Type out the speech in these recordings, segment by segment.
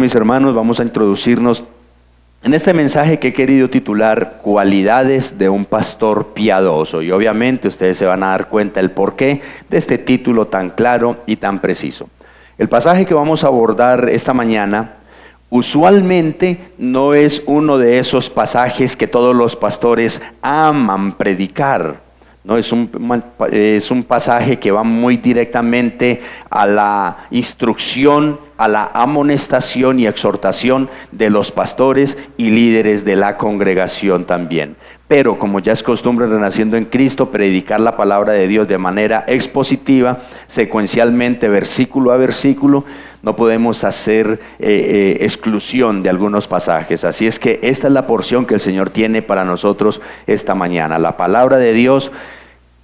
mis hermanos, vamos a introducirnos en este mensaje que he querido titular Cualidades de un pastor piadoso. Y obviamente ustedes se van a dar cuenta el porqué de este título tan claro y tan preciso. El pasaje que vamos a abordar esta mañana usualmente no es uno de esos pasajes que todos los pastores aman predicar. No, es un pasaje que va muy directamente a la instrucción, a la amonestación y exhortación de los pastores y líderes de la congregación también. Pero como ya es costumbre en Renaciendo en Cristo, predicar la palabra de Dios de manera expositiva, secuencialmente, versículo a versículo, no podemos hacer exclusión de algunos pasajes. Así es que esta es la porción que el Señor tiene para nosotros esta mañana. La palabra de Dios,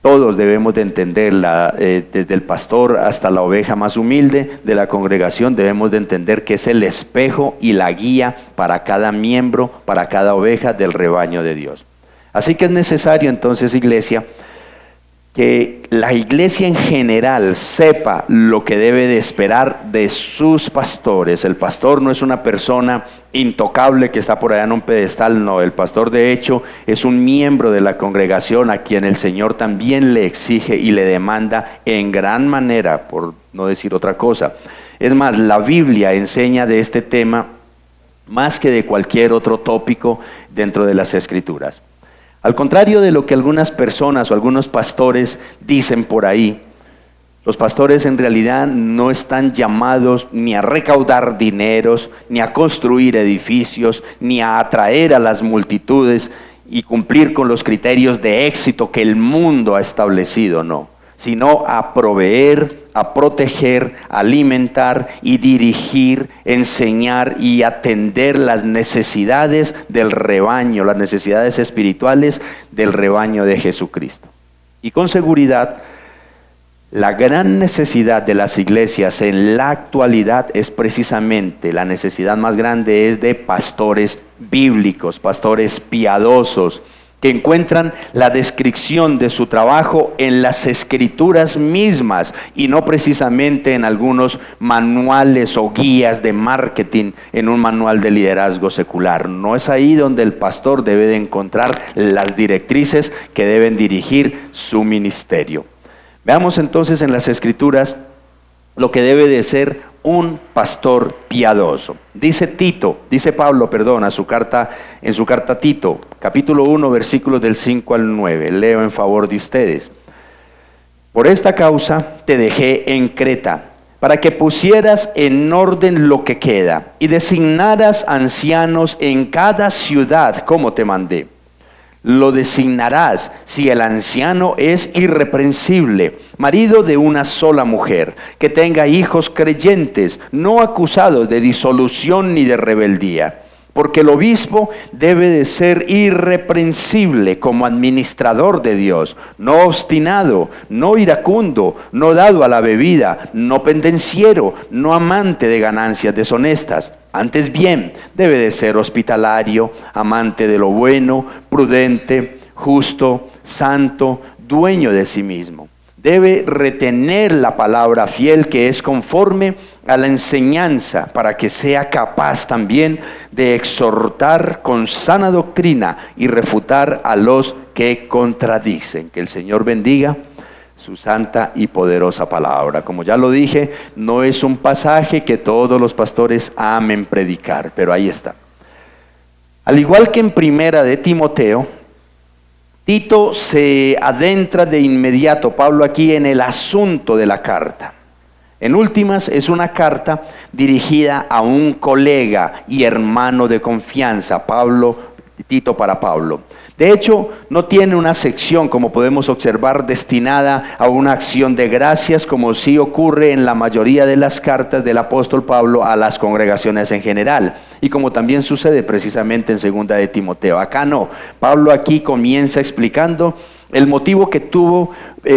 todos debemos de entenderla, desde el pastor hasta la oveja más humilde de la congregación, debemos de entender que es el espejo y la guía para cada miembro, para cada oveja del rebaño de Dios. Así que es necesario entonces, iglesia, que la iglesia en general sepa lo que debe de esperar de sus pastores. El pastor no es una persona intocable que está por allá en un pedestal, no. El pastor de hecho es un miembro de la congregación a quien el Señor también le exige y le demanda en gran manera, por no decir otra cosa. Es más, la Biblia enseña de este tema más que de cualquier otro tópico dentro de las Escrituras. Al contrario de lo que algunas personas o algunos pastores dicen por ahí, los pastores en realidad no están llamados ni a recaudar dineros, ni a construir edificios, ni a atraer a las multitudes y cumplir con los criterios de éxito que el mundo ha establecido, no, sino a proveer, a proteger, a alimentar y dirigir, enseñar y atender las necesidades del rebaño, las necesidades espirituales del rebaño de Jesucristo. Y con seguridad, la gran necesidad de las iglesias en la actualidad es precisamente, la necesidad más grande es de pastores bíblicos, pastores piadosos, que encuentran la descripción de su trabajo en las Escrituras mismas y no precisamente en algunos manuales o guías de marketing en un manual de liderazgo secular. No es ahí donde el pastor debe de encontrar las directrices que deben dirigir su ministerio. Veamos entonces en las Escrituras lo que debe de ser un pastor piadoso. Dice Pablo, en su carta a Tito, capítulo 1, versículos del 5 al 9. Leo en favor de ustedes. Por esta causa te dejé en Creta, para que pusieras en orden lo que queda, y designaras ancianos en cada ciudad, como te mandé. Lo designarás si el anciano es irreprensible, marido de una sola mujer, que tenga hijos creyentes, no acusados de disolución ni de rebeldía. Porque el obispo debe de ser irreprensible como administrador de Dios, no obstinado, no iracundo, no dado a la bebida, no pendenciero, no amante de ganancias deshonestas. Antes bien, debe de ser hospitalario, amante de lo bueno, prudente, justo, santo, dueño de sí mismo. Debe retener la palabra fiel que es conforme a la enseñanza, para que sea capaz también de exhortar con sana doctrina y refutar a los que contradicen. Que el Señor bendiga su santa y poderosa palabra. Como ya lo dije, no es un pasaje que todos los pastores amen predicar, pero ahí está. Al igual que en primera de Timoteo, Tito se adentra de inmediato, Pablo aquí, en el asunto de la carta. En últimas, es una carta dirigida a un colega y hermano de confianza, Tito para Pablo. De hecho, no tiene una sección, como podemos observar, destinada a una acción de gracias, como sí ocurre en la mayoría de las cartas del apóstol Pablo a las congregaciones en general, y como también sucede precisamente en segunda de Timoteo. Acá no, Pablo aquí comienza explicando el motivo que tuvo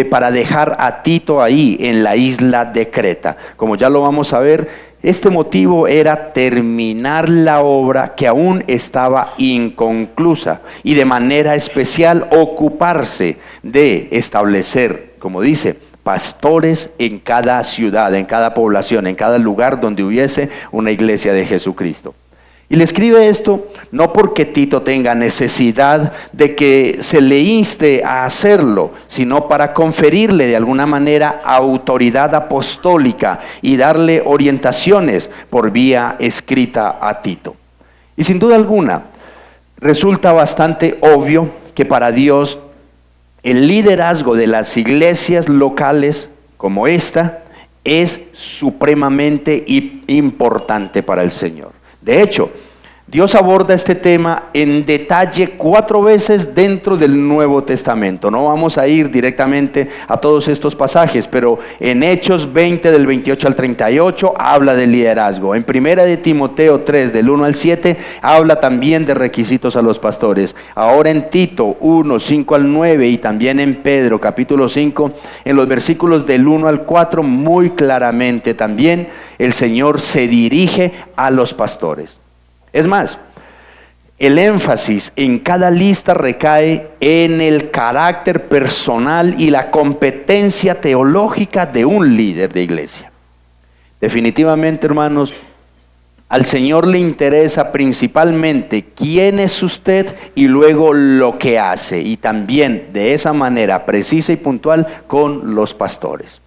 para dejar a Tito ahí en la isla de Creta. Como ya lo vamos a ver, este motivo era terminar la obra que aún estaba inconclusa y de manera especial ocuparse de establecer, como dice, pastores en cada ciudad, en cada población, en cada lugar donde hubiese una iglesia de Jesucristo. Y le escribe esto no porque Tito tenga necesidad de que se le inste a hacerlo, sino para conferirle de alguna manera autoridad apostólica y darle orientaciones por vía escrita a Tito. Y sin duda alguna, resulta bastante obvio que para Dios el liderazgo de las iglesias locales como esta es supremamente importante para el Señor. De hecho, Dios aborda este tema en detalle 4 veces dentro del Nuevo Testamento. No vamos a ir directamente a todos estos pasajes, pero en Hechos 20 del 28 al 38 habla de liderazgo. En 1 de Timoteo 3 del 1 al 7 habla también de requisitos a los pastores. Ahora en Tito 1, 5 al 9 y también en Pedro capítulo 5, en los versículos del 1 al 4, muy claramente también el Señor se dirige a los pastores. Es más, el énfasis en cada lista recae en el carácter personal y la competencia teológica de un líder de iglesia. Definitivamente, hermanos, al Señor le interesa principalmente quién es usted y luego lo que hace, y también de esa manera precisa y puntual con los pastores.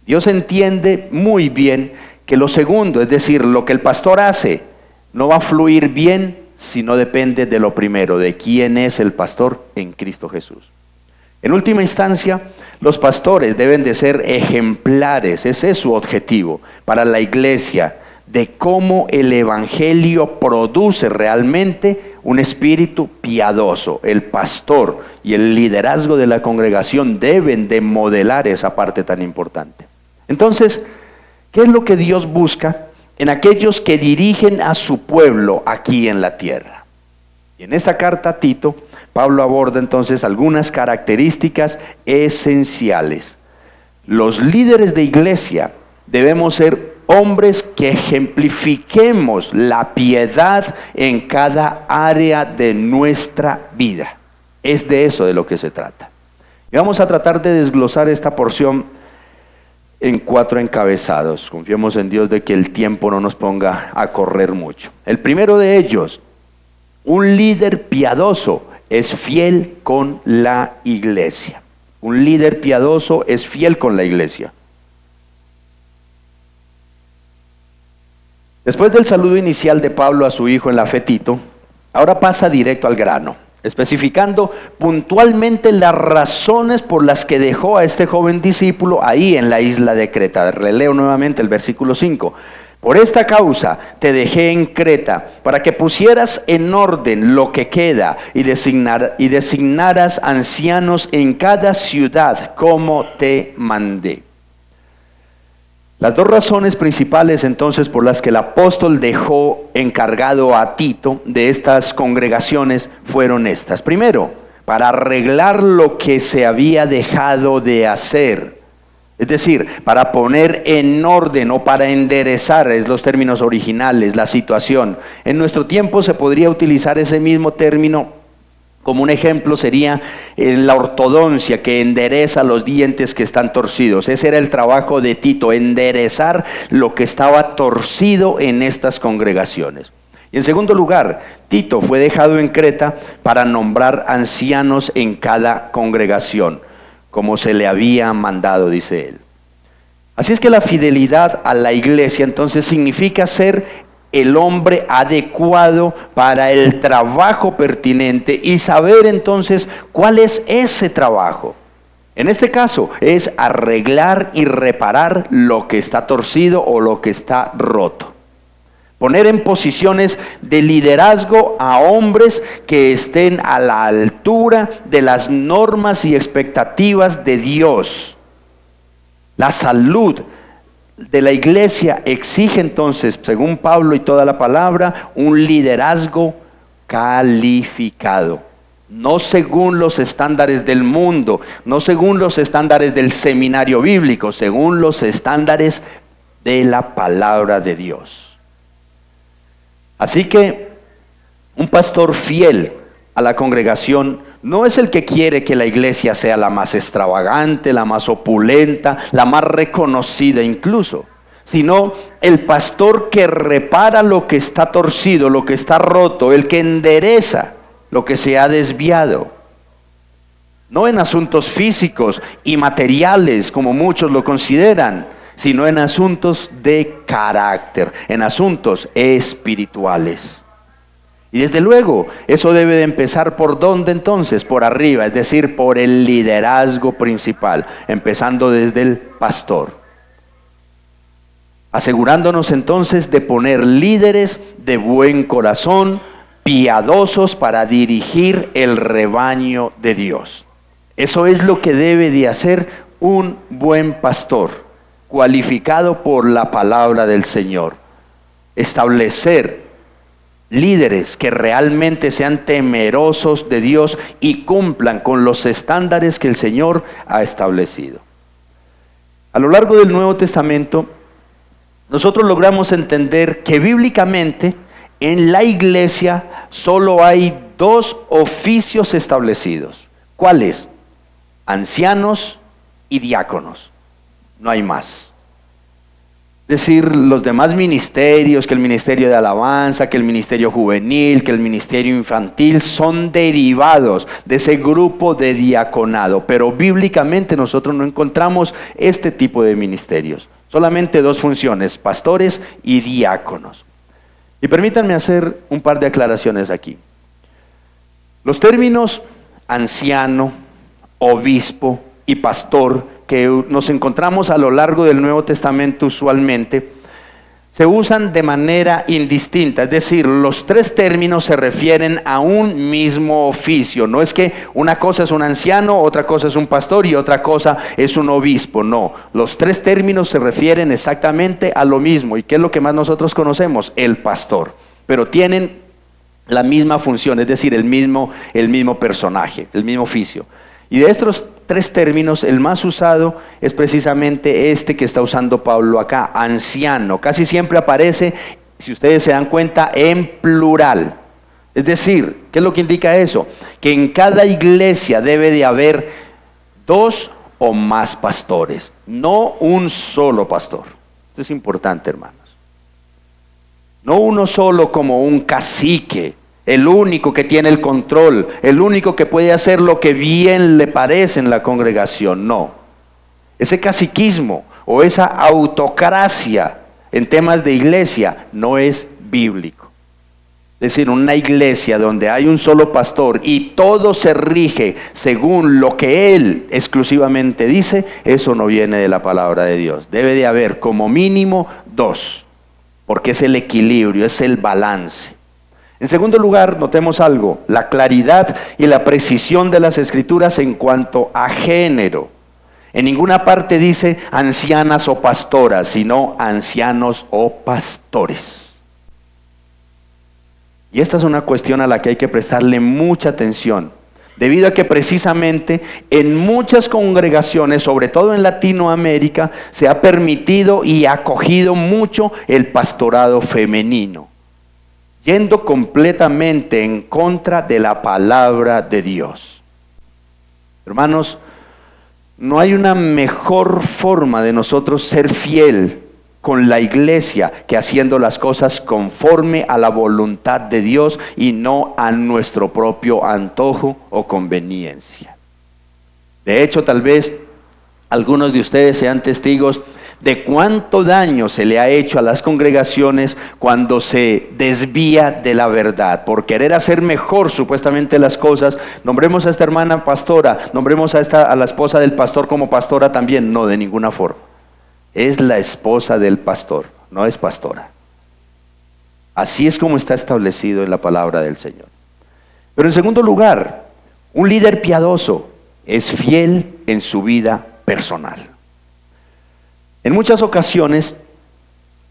Dios entiende muy bien que lo segundo, es decir, lo que el pastor hace, no va a fluir bien si no depende de lo primero, de quién es el pastor en Cristo Jesús. En última instancia, los pastores deben de ser ejemplares, ese es su objetivo para la iglesia, de cómo el evangelio produce realmente un espíritu piadoso. El pastor y el liderazgo de la congregación deben de modelar esa parte tan importante. Entonces, ¿qué es lo que Dios busca en aquellos que dirigen a su pueblo aquí en la tierra? Y en esta carta a Tito, Pablo aborda entonces algunas características esenciales. Los líderes de iglesia debemos ser hombres que ejemplifiquemos la piedad en cada área de nuestra vida. Es de eso de lo que se trata. Y vamos a tratar de desglosar esta porción en 4 encabezados. Confiemos en Dios de que el tiempo no nos ponga a correr mucho. El primero de ellos, un líder piadoso es fiel con la iglesia. Un líder piadoso es fiel con la iglesia. Después del saludo inicial de Pablo a su hijo en la fe Tito, ahora pasa directo al grano, especificando puntualmente las razones por las que dejó a este joven discípulo ahí en la isla de Creta. Releo nuevamente el versículo 5. Por esta causa te dejé en Creta, para que pusieras en orden lo que queda y designaras ancianos en cada ciudad como te mandé. Las 2 razones principales entonces por las que el apóstol dejó encargado a Tito de estas congregaciones fueron estas. Primero, para arreglar lo que se había dejado de hacer. Es decir, para poner en orden o para enderezar, es los términos originales, la situación. En nuestro tiempo se podría utilizar ese mismo término. Como un ejemplo sería la ortodoncia, que endereza los dientes que están torcidos. Ese era el trabajo de Tito, enderezar lo que estaba torcido en estas congregaciones. Y en segundo lugar, Tito fue dejado en Creta para nombrar ancianos en cada congregación, como se le había mandado, dice él. Así es que la fidelidad a la iglesia entonces significa ser el hombre adecuado para el trabajo pertinente y saber entonces cuál es ese trabajo. En este caso es arreglar y reparar lo que está torcido o lo que está roto. Poner en posiciones de liderazgo a hombres que estén a la altura de las normas y expectativas de Dios. La salud de la iglesia exige entonces, según Pablo y toda la palabra, un liderazgo calificado. No según los estándares del mundo, no según los estándares del seminario bíblico, según los estándares de la palabra de Dios. Así que un pastor fiel a la congregación no es el que quiere que la iglesia sea la más extravagante, la más opulenta, la más reconocida incluso, sino el pastor que repara lo que está torcido, lo que está roto, el que endereza lo que se ha desviado. No en asuntos físicos y materiales como muchos lo consideran, sino en asuntos de carácter, en asuntos espirituales. Y desde luego, eso debe de empezar ¿por dónde entonces? Por arriba, es decir, por el liderazgo principal, empezando desde el pastor. Asegurándonos entonces de poner líderes de buen corazón, piadosos para dirigir el rebaño de Dios. Eso es lo que debe de hacer un buen pastor, cualificado por la palabra del Señor. Establecer líderes que realmente sean temerosos de Dios y cumplan con los estándares que el Señor ha establecido. A lo largo del Nuevo Testamento, nosotros logramos entender que bíblicamente en la iglesia solo hay dos oficios establecidos. ¿Cuáles? Ancianos y diáconos. No hay más. Es decir, los demás ministerios, que el ministerio de alabanza, que el ministerio juvenil, que el ministerio infantil, son derivados de ese grupo de diaconado. Pero bíblicamente nosotros no encontramos este tipo de ministerios. Solamente dos funciones, pastores y diáconos. Y permítanme hacer un par de aclaraciones aquí. Los términos anciano, obispo y pastor que nos encontramos a lo largo del Nuevo Testamento usualmente, se usan de manera indistinta, es decir, los tres términos se refieren a un mismo oficio. No es que una cosa es un anciano, otra cosa es un pastor y otra cosa es un obispo, no. Los tres términos se refieren exactamente a lo mismo. ¿Y qué es lo que más nosotros conocemos? El pastor. Pero tienen la misma función, es decir, el mismo personaje, el mismo oficio. Y de estos tres términos, el más usado es precisamente este que está usando Pablo acá, anciano. Casi siempre aparece, si ustedes se dan cuenta, en plural. Es decir, ¿qué es lo que indica eso? Que en cada iglesia debe de haber dos o más pastores, no un solo pastor. Esto es importante, hermanos. No uno solo como un cacique, el único que tiene el control, el único que puede hacer lo que bien le parece en la congregación, no. Ese caciquismo o esa autocracia en temas de iglesia no es bíblico. Es decir, una iglesia donde hay un solo pastor y todo se rige según lo que él exclusivamente dice, eso no viene de la palabra de Dios. Debe de haber como mínimo dos, porque es el equilibrio, es el balance. En segundo lugar, notemos algo, la claridad y la precisión de las Escrituras en cuanto a género. En ninguna parte dice ancianas o pastoras, sino ancianos o pastores. Y esta es una cuestión a la que hay que prestarle mucha atención, debido a que precisamente en muchas congregaciones, sobre todo en Latinoamérica, se ha permitido y acogido mucho el pastorado femenino, yendo completamente en contra de la palabra de Dios. Hermanos, no hay una mejor forma de nosotros ser fiel con la iglesia que haciendo las cosas conforme a la voluntad de Dios y no a nuestro propio antojo o conveniencia. De hecho, tal vez algunos de ustedes sean testigos de cuánto daño se le ha hecho a las congregaciones cuando se desvía de la verdad. Por querer hacer mejor supuestamente las cosas, nombremos a esta hermana pastora, nombremos a la esposa del pastor como pastora también. No, de ninguna forma. Es la esposa del pastor, no es pastora. Así es como está establecido en la palabra del Señor. Pero en segundo lugar, un líder piadoso es fiel en su vida personal. En muchas ocasiones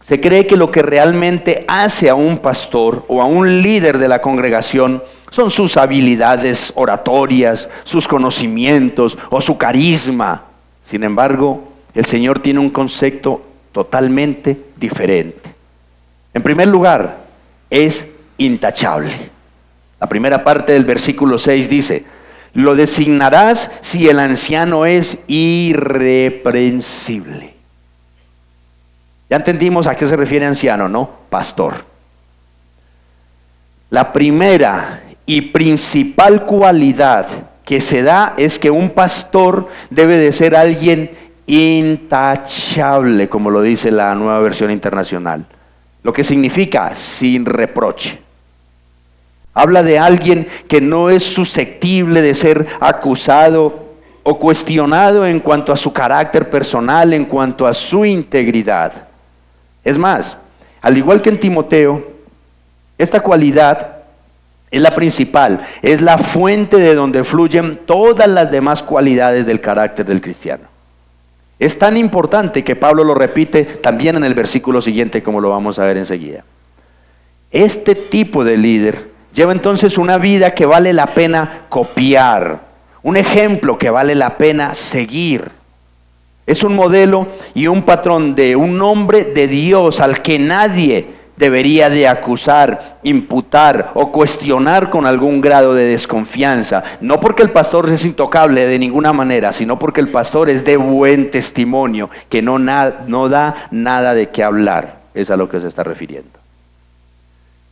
se cree que lo que realmente hace a un pastor o a un líder de la congregación son sus habilidades oratorias, sus conocimientos o su carisma. Sin embargo, el Señor tiene un concepto totalmente diferente. En primer lugar, es intachable. La primera parte del versículo 6 dice: lo designarás si el anciano es irreprensible. Ya entendimos a qué se refiere anciano, ¿no? Pastor. La primera y principal cualidad que se da es que un pastor debe de ser alguien intachable, como lo dice la Nueva Versión Internacional. Lo que significa sin reproche. Habla de alguien que no es susceptible de ser acusado o cuestionado en cuanto a su carácter personal, en cuanto a su integridad. Es más, al igual que en Timoteo, esta cualidad es la principal, es la fuente de donde fluyen todas las demás cualidades del carácter del cristiano. Es tan importante que Pablo lo repite también en el versículo siguiente, como lo vamos a ver enseguida. Este tipo de líder lleva entonces una vida que vale la pena copiar, un ejemplo que vale la pena seguir. Es un modelo y un patrón de un hombre de Dios al que nadie debería de acusar, imputar o cuestionar con algún grado de desconfianza. No porque el pastor es intocable de ninguna manera, sino porque el pastor es de buen testimonio, que no da nada de qué hablar. Es a lo que se está refiriendo.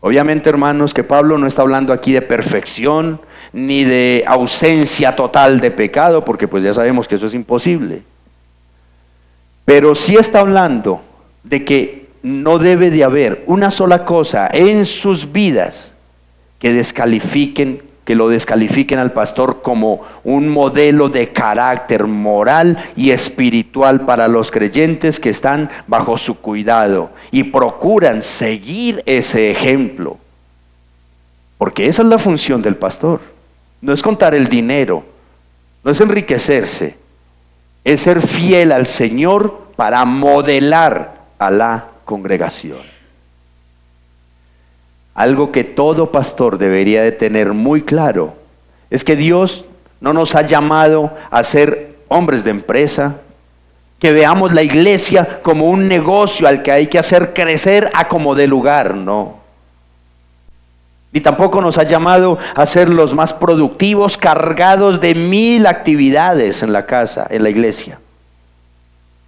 Obviamente, hermanos, que Pablo no está hablando aquí de perfección, ni de ausencia total de pecado, porque pues ya sabemos que eso es imposible. Pero sí está hablando de que no debe de haber una sola cosa en sus vidas que lo descalifiquen al pastor como un modelo de carácter moral y espiritual para los creyentes que están bajo su cuidado y procuran seguir ese ejemplo. Porque esa es la función del pastor. No es contar el dinero, no es enriquecerse, es ser fiel al Señor para modelar a la congregación. Algo que todo pastor debería de tener muy claro es que Dios no nos ha llamado a ser hombres de empresa, que veamos la iglesia como un negocio al que hay que hacer crecer a como dé lugar, no. Ni tampoco nos ha llamado a ser los más productivos, cargados de 1000 actividades en la casa, en la iglesia.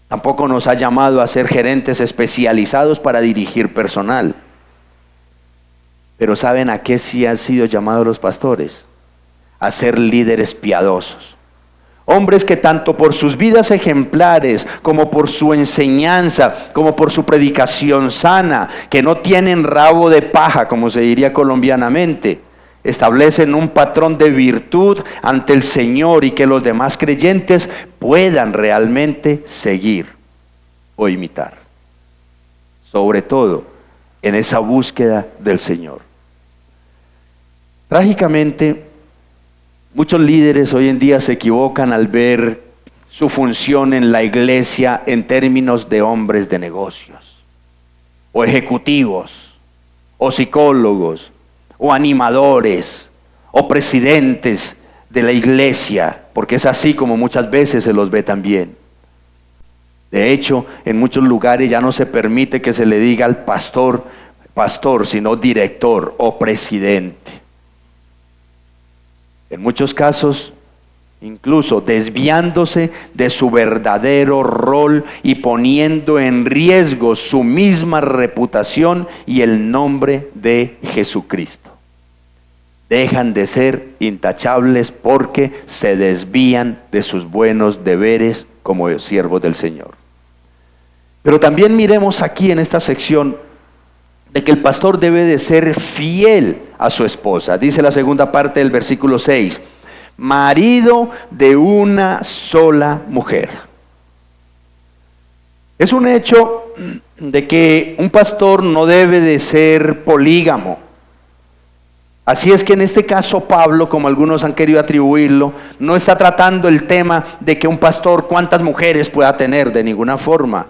Tampoco nos ha llamado a ser gerentes especializados para dirigir personal. Pero ¿saben a qué sí han sido llamados los pastores? A ser líderes piadosos. Hombres que tanto por sus vidas ejemplares, como por su enseñanza, como por su predicación sana, que no tienen rabo de paja, como se diría colombianamente, establecen un patrón de virtud ante el Señor y que los demás creyentes puedan realmente seguir o imitar. Sobre todo en esa búsqueda del Señor. Trágicamente, muchos líderes hoy en día se equivocan al ver su función en la iglesia en términos de hombres de negocios, o ejecutivos, o psicólogos, o animadores, o presidentes de la iglesia, porque es así como muchas veces se los ve también. De hecho, en muchos lugares ya no se permite que se le diga al pastor, sino director o presidente. En muchos casos, incluso desviándose de su verdadero rol y poniendo en riesgo su misma reputación y el nombre de Jesucristo. Dejan de ser intachables porque se desvían de sus buenos deberes como siervos del Señor. Pero también miremos aquí en esta sección de que el pastor debe de ser fiel a su esposa. Dice la segunda parte del versículo 6, marido de una sola mujer. Es un hecho de que un pastor no debe de ser polígamo. Así es que en este caso Pablo, como algunos han querido atribuirlo, no está tratando el tema de que un pastor cuántas mujeres pueda tener de ninguna forma.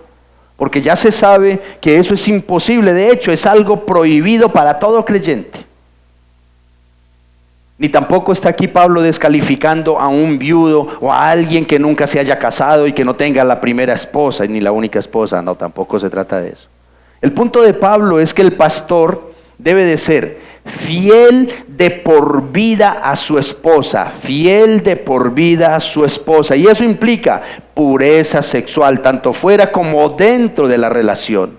Porque ya se sabe que eso es imposible, de hecho es algo prohibido para todo creyente. Ni tampoco está aquí Pablo descalificando a un viudo o a alguien que nunca se haya casado y que no tenga la primera esposa ni la única esposa, no, tampoco se trata de eso. El punto de Pablo es que el pastor debe de ser fiel de por vida a su esposa, fiel de por vida a su esposa. Y eso implica pureza sexual, tanto fuera como dentro de la relación.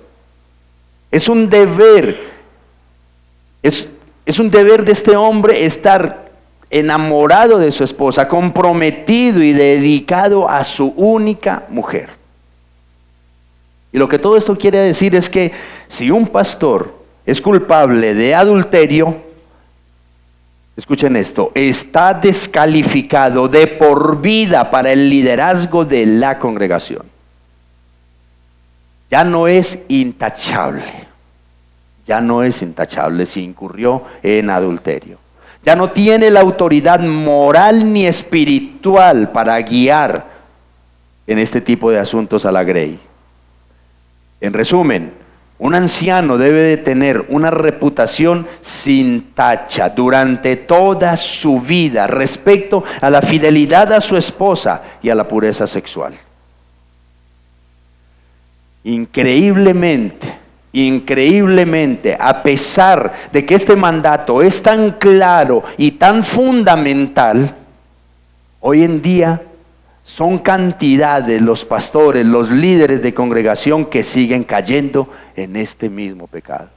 Es un deber, es un deber de este hombre estar enamorado de su esposa, comprometido y dedicado a su única mujer. Y lo que todo esto quiere decir es que si un pastor es culpable de adulterio, escuchen esto, está descalificado de por vida para el liderazgo de la congregación. Ya no es intachable, si incurrió en adulterio. Ya no tiene la autoridad moral ni espiritual para guiar en este tipo de asuntos a la grey. En resumen, un anciano debe de tener una reputación sin tacha durante toda su vida respecto a la fidelidad a su esposa y a la pureza sexual. Increíblemente, a pesar de que este mandato es tan claro y tan fundamental, hoy en día son cantidades los pastores, los líderes de congregación que siguen cayendo en este mismo pecado,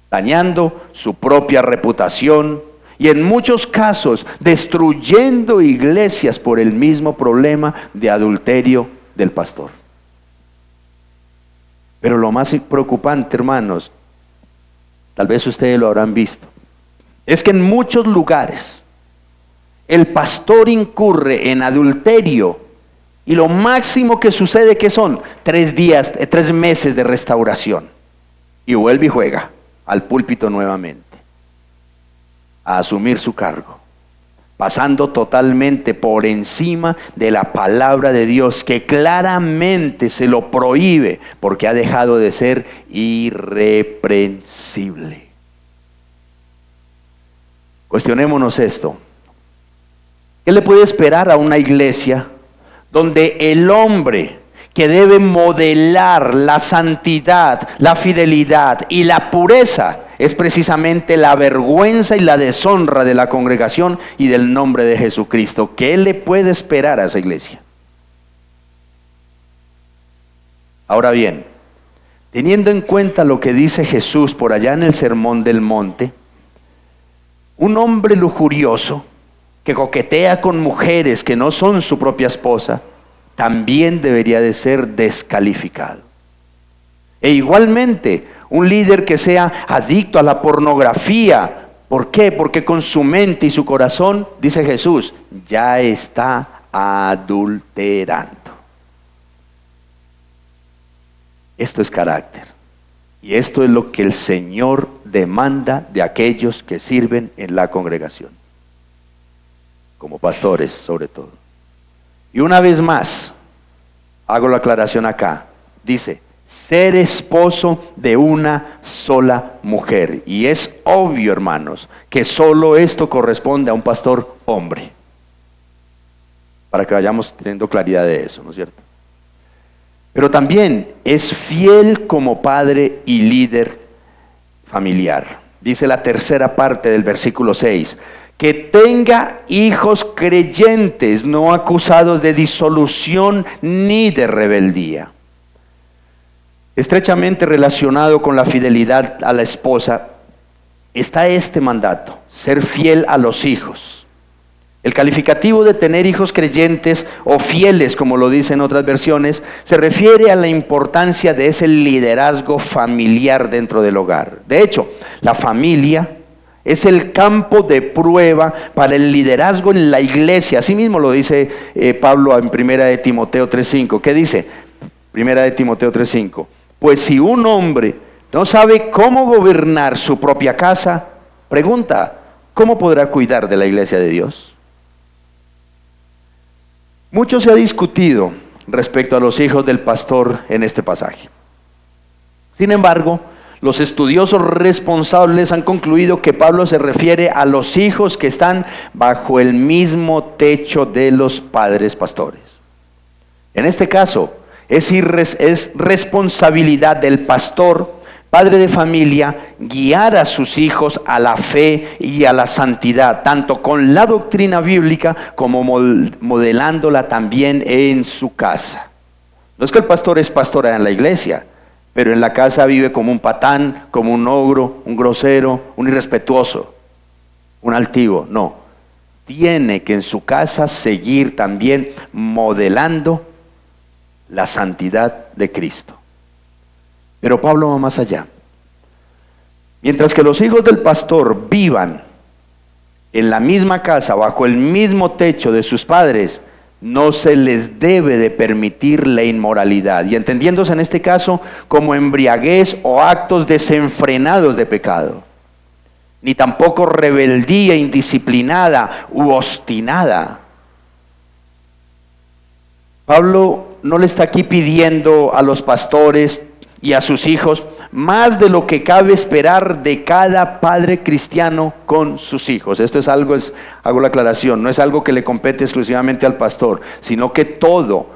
dañando su propia reputación y en muchos casos destruyendo iglesias por el mismo problema de adulterio del pastor. Pero lo más preocupante, hermanos, tal vez ustedes lo habrán visto, es que en muchos lugares el pastor incurre en adulterio y lo máximo que sucede que son 3 meses de restauración y vuelve y juega al púlpito nuevamente a asumir su cargo, pasando totalmente por encima de la palabra de Dios que claramente se lo prohíbe porque ha dejado de ser irreprensible. Cuestionémonos esto. ¿Qué le puede esperar a una iglesia donde el hombre que debe modelar la santidad, la fidelidad y la pureza es precisamente la vergüenza y la deshonra de la congregación y del nombre de Jesucristo? ¿Qué le puede esperar a esa iglesia? Ahora bien, teniendo en cuenta lo que dice Jesús por allá en el Sermón del Monte, un hombre lujurioso que coquetea con mujeres que no son su propia esposa, también debería de ser descalificado. E igualmente, un líder que sea adicto a la pornografía, ¿por qué? Porque con su mente y su corazón, dice Jesús, ya está adulterando. Esto es carácter. Y esto es lo que el Señor demanda de aquellos que sirven en la congregación, como pastores sobre todo. Y una vez más, hago la aclaración acá, dice, ser esposo de una sola mujer. Y es obvio, hermanos, que solo esto corresponde a un pastor hombre, para que vayamos teniendo claridad de eso, ¿no es cierto? Pero también es fiel como padre y líder familiar. Dice la tercera parte del versículo 6, que tenga hijos creyentes, no acusados de disolución ni de rebeldía. Estrechamente relacionado con la fidelidad a la esposa está este mandato, ser fiel a los hijos. El calificativo de tener hijos creyentes o fieles, como lo dicen otras versiones, se refiere a la importancia de ese liderazgo familiar dentro del hogar. De hecho, la familia es el campo de prueba para el liderazgo en la iglesia. Así mismo lo dice Pablo en 1 de Timoteo 3:5. ¿Qué dice? 1 de Timoteo 3:5. Pues si un hombre no sabe cómo gobernar su propia casa, pregunta, ¿cómo podrá cuidar de la iglesia de Dios? Mucho se ha discutido respecto a los hijos del pastor en este pasaje. Sin embargo, los estudiosos responsables han concluido que Pablo se refiere a los hijos que están bajo el mismo techo de los padres pastores. En este caso, es responsabilidad del pastor padre de familia, guiar a sus hijos a la fe y a la santidad, tanto con la doctrina bíblica como modelándola también en su casa. No es que el pastor es pastora en la iglesia, pero en la casa vive como un patán, como un ogro, un grosero, un irrespetuoso, un altivo. No, tiene que en su casa seguir también modelando la santidad de Cristo. Pero Pablo va más allá. Mientras que los hijos del pastor vivan en la misma casa, bajo el mismo techo de sus padres, no se les debe de permitir la inmoralidad. Y entendiéndose en este caso como embriaguez o actos desenfrenados de pecado. Ni tampoco rebeldía indisciplinada u obstinada. Pablo no le está aquí pidiendo a los pastores y a sus hijos más de lo que cabe esperar de cada padre cristiano con sus hijos. Esto es algo, hago la aclaración, no es algo que le compete exclusivamente al pastor, sino que todo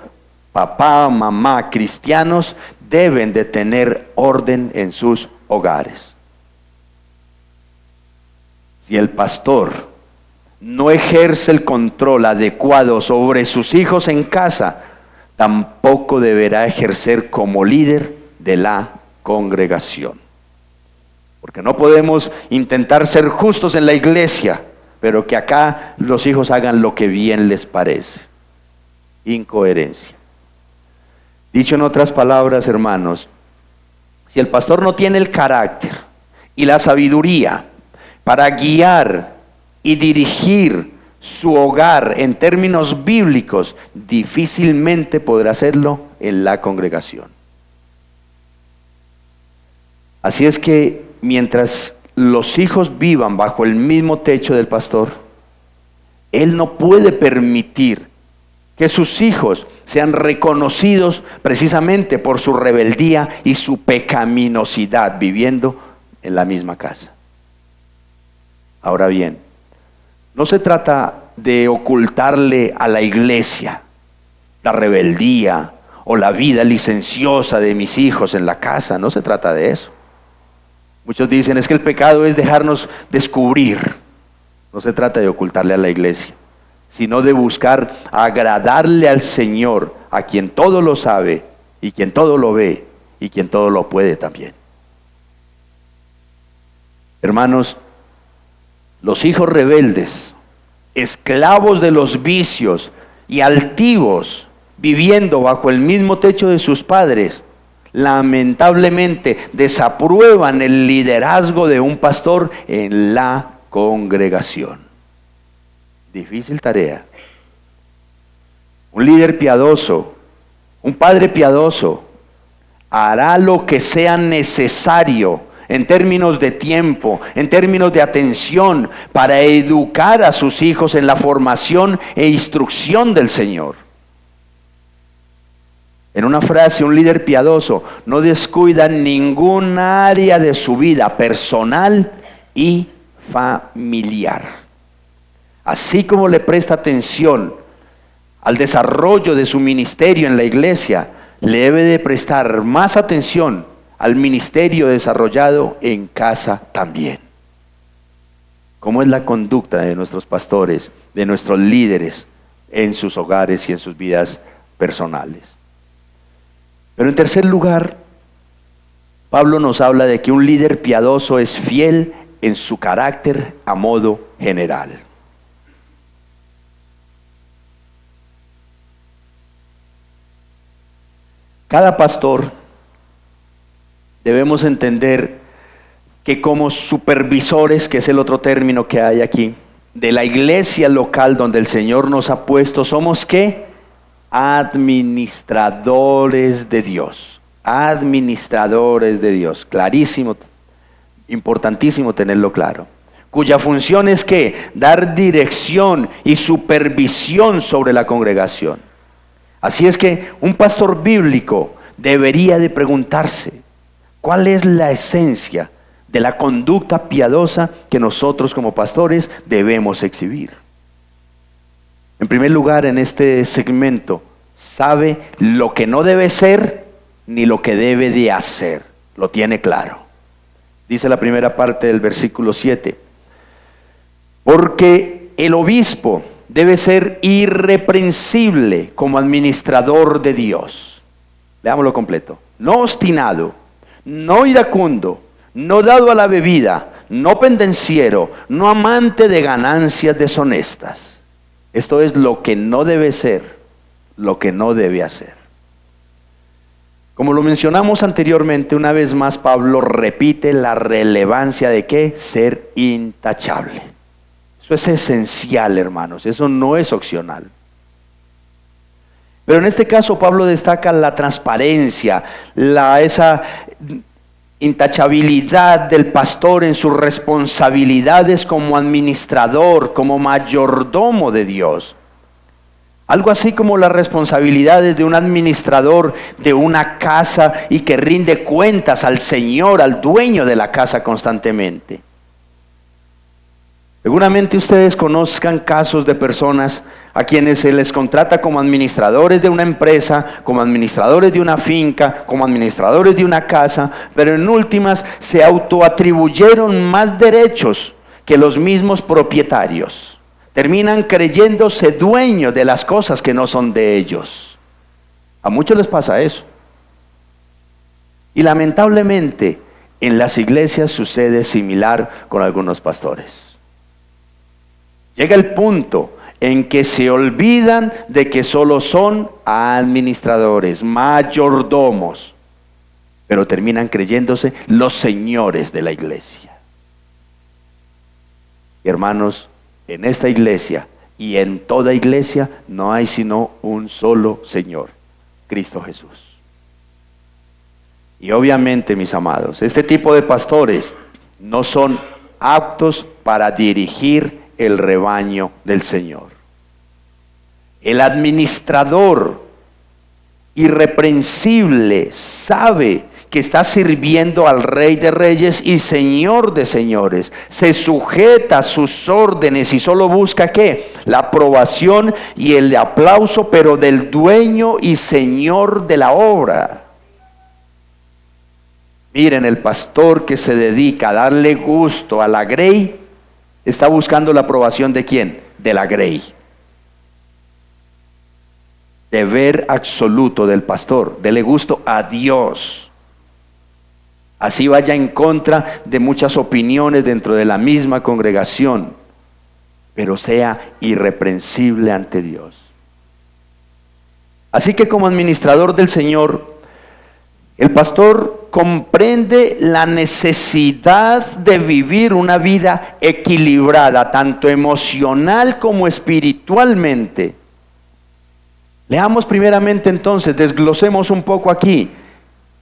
papá, mamá, cristianos deben de tener orden en sus hogares. Si el pastor no ejerce el control adecuado sobre sus hijos en casa, tampoco deberá ejercer como líder de la congregación. Porque no podemos intentar ser justos en la iglesia, pero que acá los hijos hagan lo que bien les parece. Incoherencia. Dicho en otras palabras, hermanos, si el pastor no tiene el carácter y la sabiduría para guiar y dirigir su hogar en términos bíblicos, difícilmente podrá hacerlo en la congregación. Así es que mientras los hijos vivan bajo el mismo techo del pastor, él no puede permitir que sus hijos sean reconocidos precisamente por su rebeldía y su pecaminosidad viviendo en la misma casa. Ahora bien, no se trata de ocultarle a la iglesia la rebeldía o la vida licenciosa de mis hijos en la casa, no se trata de eso. Muchos dicen, es que el pecado es dejarnos descubrir. No se trata de ocultarle a la iglesia, sino de buscar agradarle al Señor, a quien todo lo sabe, y quien todo lo ve, y quien todo lo puede también. Hermanos, los hijos rebeldes, esclavos de los vicios y altivos, viviendo bajo el mismo techo de sus padres, lamentablemente desaprueban el liderazgo de un pastor en la congregación. Difícil tarea. Un líder piadoso, un padre piadoso, hará lo que sea necesario en términos de tiempo, en términos de atención, para educar a sus hijos en la formación e instrucción del Señor. En una frase, un líder piadoso no descuida ningún área de su vida personal y familiar. Así como le presta atención al desarrollo de su ministerio en la iglesia, le debe de prestar más atención al ministerio desarrollado en casa también. ¿Cómo es la conducta de nuestros pastores, de nuestros líderes en sus hogares y en sus vidas personales? Pero en tercer lugar, Pablo nos habla de que un líder piadoso es fiel en su carácter a modo general. Cada pastor debemos entender que como supervisores, que es el otro término que hay aquí, de la iglesia local donde el Señor nos ha puesto, somos ¿qué? Administradores de Dios. Administradores de Dios. Clarísimo, importantísimo tenerlo claro. Cuya función es ¿qué? Dar dirección y supervisión sobre la congregación. Así es que un pastor bíblico debería de preguntarse, ¿cuál es la esencia de la conducta piadosa que nosotros como pastores debemos exhibir? En primer lugar, en este segmento, sabe lo que no debe ser ni lo que debe de hacer. lo tiene claro. Dice la primera parte del versículo 7. Porque el obispo debe ser irreprensible como administrador de Dios. Leámoslo completo. No obstinado, no iracundo, no dado a la bebida, no pendenciero, no amante de ganancias deshonestas. Esto es lo que no debe ser, lo que no debe hacer. Como lo mencionamos anteriormente, una vez más Pablo repite la relevancia de ¿qué? Ser intachable. Eso es esencial, hermanos, eso no es opcional. Pero en este caso Pablo destaca la transparencia, esa intachabilidad del pastor en sus responsabilidades como administrador, como mayordomo de Dios. Algo así como las responsabilidades de un administrador de una casa y que rinde cuentas al Señor, al dueño de la casa constantemente. Seguramente ustedes conozcan casos de personas a quienes se les contrata como administradores de una empresa, como administradores de una finca, como administradores de una casa, pero en últimas se autoatribuyeron más derechos que los mismos propietarios. Terminan creyéndose dueños de las cosas que no son de ellos. A muchos les pasa eso. Y lamentablemente en las iglesias sucede similar con algunos pastores. Llega el punto en que se olvidan de que solo son administradores, mayordomos, pero terminan creyéndose los señores de la iglesia. Y hermanos, en esta iglesia y en toda iglesia no hay sino un solo Señor, Cristo Jesús. Y obviamente, mis amados, este tipo de pastores no son aptos para dirigir el rebaño del Señor. El administrador irreprensible sabe que está sirviendo al Rey de Reyes y Señor de Señores. Se sujeta a sus órdenes y solo busca ¿qué? La aprobación y el aplauso, pero del dueño y Señor de la obra. Miren, el pastor que se dedica a darle gusto a la grey, está buscando la aprobación ¿de quién? De la grey. Deber absoluto del pastor, dele gusto a Dios. Así vaya en contra de muchas opiniones dentro de la misma congregación, pero sea irreprensible ante Dios. Así que como administrador del Señor, el pastor comprende la necesidad de vivir una vida equilibrada, tanto emocional como espiritualmente. Leamos primeramente entonces, desglosemos un poco aquí.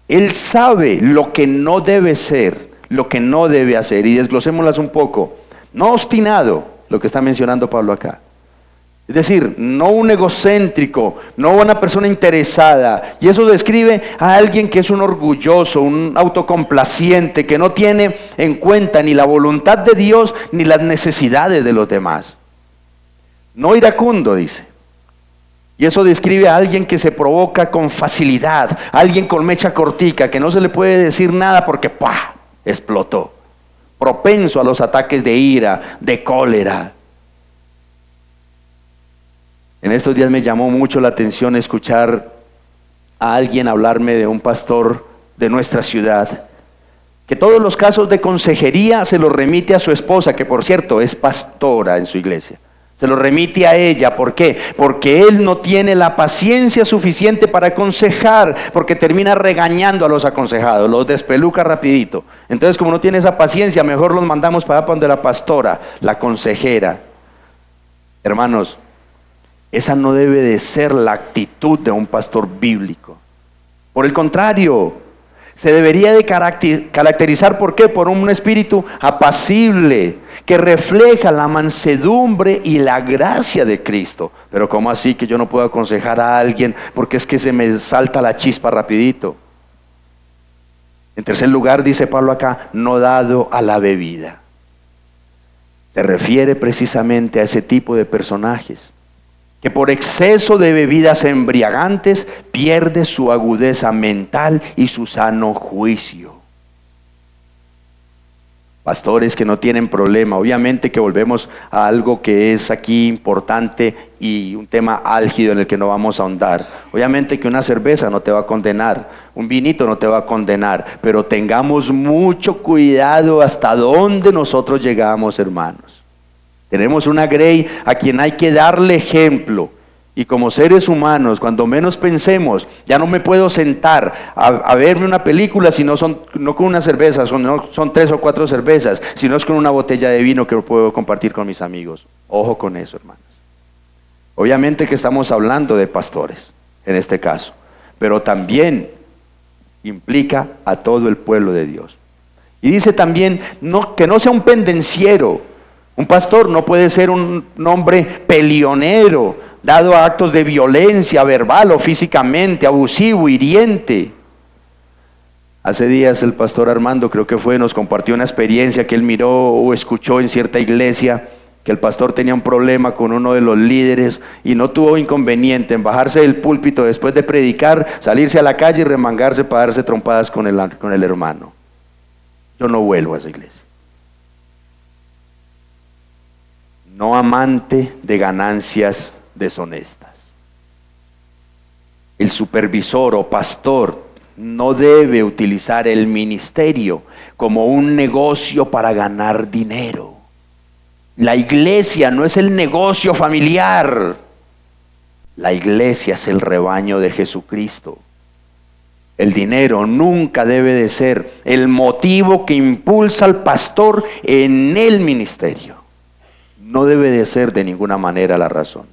Él sabe lo que no debe ser, lo que no debe hacer, y desglosémoslas un poco. No obstinado, lo que está mencionando Pablo acá. Es decir, no un egocéntrico, no una persona interesada. Y eso describe a alguien que es un orgulloso, un autocomplaciente, que no tiene en cuenta ni la voluntad de Dios ni las necesidades de los demás. No iracundo, dice. Y eso describe a alguien que se provoca con facilidad, alguien con mecha cortica, que no se le puede decir nada porque ¡pah!, explotó. Propenso a los ataques de ira, de cólera. En estos días me llamó mucho la atención escuchar a alguien hablarme de un pastor de nuestra ciudad, que todos los casos de consejería se los remite a su esposa, que por cierto es pastora en su iglesia. Se lo remite a ella. ¿Por qué? Porque él no tiene la paciencia suficiente para aconsejar, porque termina regañando a los aconsejados, los despeluca rapidito. Entonces, como no tiene esa paciencia, mejor los mandamos para donde la pastora, la consejera. Hermanos, esa no debe de ser la actitud de un pastor bíblico. Por el contrario, se debería de caracterizar, ¿por qué? Por un espíritu apacible, que refleja la mansedumbre y la gracia de Cristo. Pero ¿cómo así que yo no puedo aconsejar a alguien porque es que se me salta la chispa rapidito? En tercer lugar, dice Pablo acá, no dado a la bebida. Se refiere precisamente a ese tipo de personajes que por exceso de bebidas embriagantes pierde su agudeza mental y su sano juicio. Pastores que no tienen problema. Obviamente que volvemos a algo que es aquí importante y un tema álgido en el que no vamos a ahondar. Obviamente que una cerveza no te va a condenar, un vinito no te va a condenar, pero tengamos mucho cuidado hasta dónde nosotros llegamos, hermanos. Tenemos una Grey a quien hay que darle ejemplo. Y como seres humanos, cuando menos pensemos, ya no me puedo sentar a verme una película no con una cerveza, son 3 o 4 cervezas, sino es con una botella de vino que puedo compartir con mis amigos. Ojo con eso, hermanos. Obviamente que estamos hablando de pastores, en este caso, pero también implica a todo el pueblo de Dios. Y dice también que no sea un pendenciero. Un pastor no puede ser un hombre peleonero, dado a actos de violencia verbal o físicamente, abusivo, hiriente. Hace días el pastor Armando, creo que nos compartió una experiencia que él miró o escuchó en cierta iglesia, que el pastor tenía un problema con uno de los líderes y no tuvo inconveniente en bajarse del púlpito después de predicar, salirse a la calle y remangarse para darse trompadas con el hermano. Yo no vuelvo a esa iglesia. No amante de ganancias deshonestas. El supervisor o pastor no debe utilizar el ministerio como un negocio para ganar dinero. La iglesia no es el negocio familiar. La iglesia es el rebaño de Jesucristo. El dinero nunca debe de ser el motivo que impulsa al pastor en el ministerio. No debe de ser de ninguna manera la razón.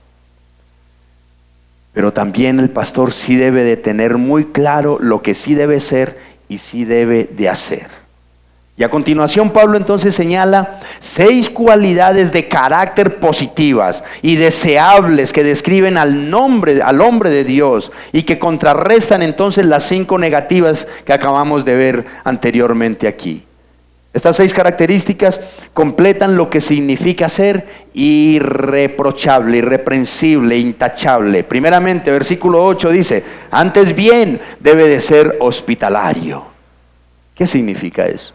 Pero también el pastor sí debe de tener muy claro lo que sí debe ser y sí debe de hacer. Y a continuación Pablo entonces señala 6 cualidades de carácter positivas y deseables que describen al hombre de Dios y que contrarrestan entonces las 5 negativas que acabamos de ver anteriormente aquí. Estas 6 características completan lo que significa ser irreprochable, irreprensible, intachable. Primeramente, versículo 8 dice, antes bien debe de ser hospitalario. ¿Qué significa eso?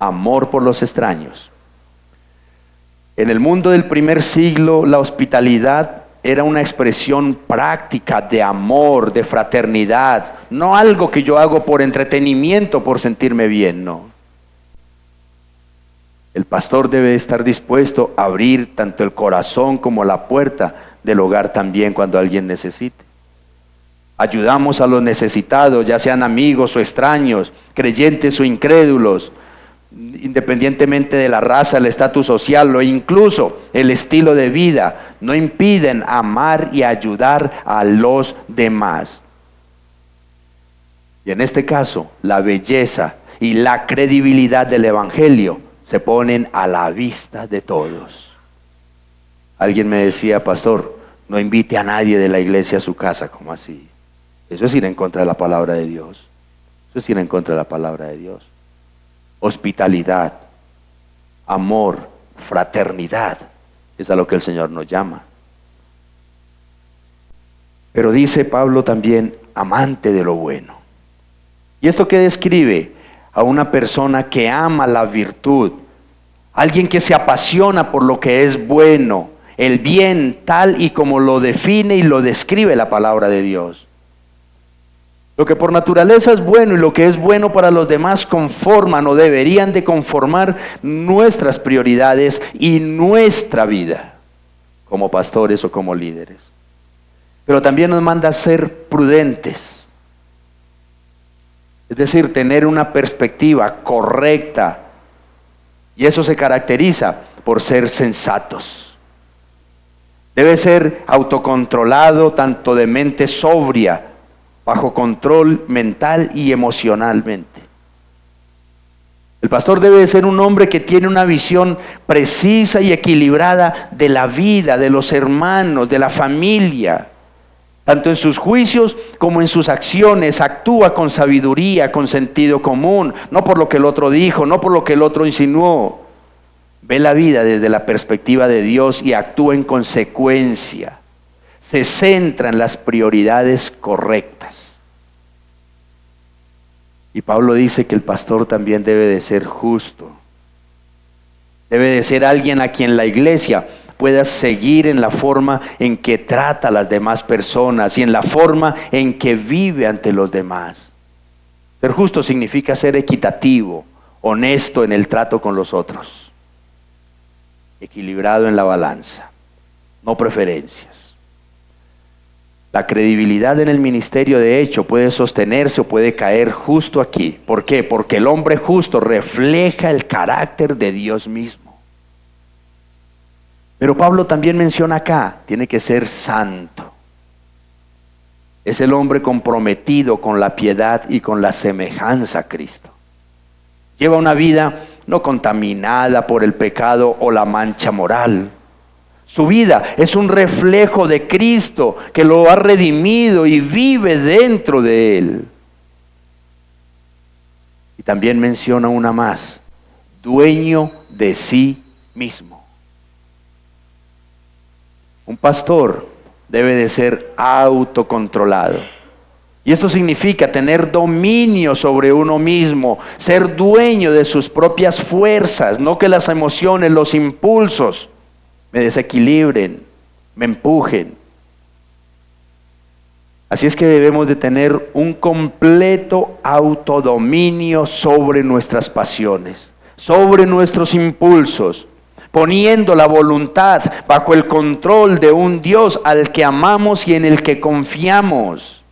Amor por los extraños. En el mundo del primer siglo, la hospitalidad era una expresión práctica de amor, de fraternidad, no algo que yo hago por entretenimiento, por sentirme bien, no. El pastor debe estar dispuesto a abrir tanto el corazón como la puerta del hogar también cuando alguien necesite. Ayudamos a los necesitados, ya sean amigos o extraños, creyentes o incrédulos, independientemente de la raza, el estatus social o incluso el estilo de vida, no impiden amar y ayudar a los demás. Y en este caso, la belleza y la credibilidad del Evangelio se ponen a la vista de todos. Alguien me decía, pastor, no invite a nadie de la iglesia a su casa, ¿cómo así? Eso es ir en contra de la palabra de Dios. Eso es ir en contra de la palabra de Dios. Hospitalidad, amor, fraternidad, es a lo que el Señor nos llama. Pero dice Pablo también, amante de lo bueno. ¿Y esto qué describe? A una persona que ama la virtud, alguien que se apasiona por lo que es bueno, el bien tal y como lo define y lo describe la palabra de Dios. Lo que por naturaleza es bueno y lo que es bueno para los demás conforman o deberían de conformar nuestras prioridades y nuestra vida como pastores o como líderes. Pero también nos manda a ser prudentes. Es decir, tener una perspectiva correcta. Y eso se caracteriza por ser sensatos. Debe ser autocontrolado tanto de mente sobria, bajo control mental y emocionalmente. El pastor debe de ser un hombre que tiene una visión precisa y equilibrada de la vida, de los hermanos, de la familia. Tanto en sus juicios como en sus acciones, actúa con sabiduría, con sentido común, no por lo que el otro dijo, no por lo que el otro insinuó. Ve la vida desde la perspectiva de Dios y actúa en consecuencia. Se centra en las prioridades correctas. Y Pablo dice que el pastor también debe de ser justo. Debe de ser alguien a quien la iglesia pueda seguir en la forma en que trata a las demás personas y en la forma en que vive ante los demás. Ser justo significa ser equitativo, honesto en el trato con los otros, equilibrado en la balanza, no preferencias. La credibilidad en el ministerio, de hecho, puede sostenerse o puede caer justo aquí. ¿Por qué? Porque el hombre justo refleja el carácter de Dios mismo. Pero Pablo también menciona acá, tiene que ser santo. Es el hombre comprometido con la piedad y con la semejanza a Cristo. Lleva una vida no contaminada por el pecado o la mancha moral. Su vida es un reflejo de Cristo que lo ha redimido y vive dentro de él. Y también menciona una más, dueño de sí mismo. Un pastor debe de ser autocontrolado. Y esto significa tener dominio sobre uno mismo, ser dueño de sus propias fuerzas, no que las emociones, los impulsos me desequilibren, me empujen. Así es que debemos de tener un completo autodominio sobre nuestras pasiones, sobre nuestros impulsos, poniendo la voluntad bajo el control de un Dios al que amamos y en el que confiamos.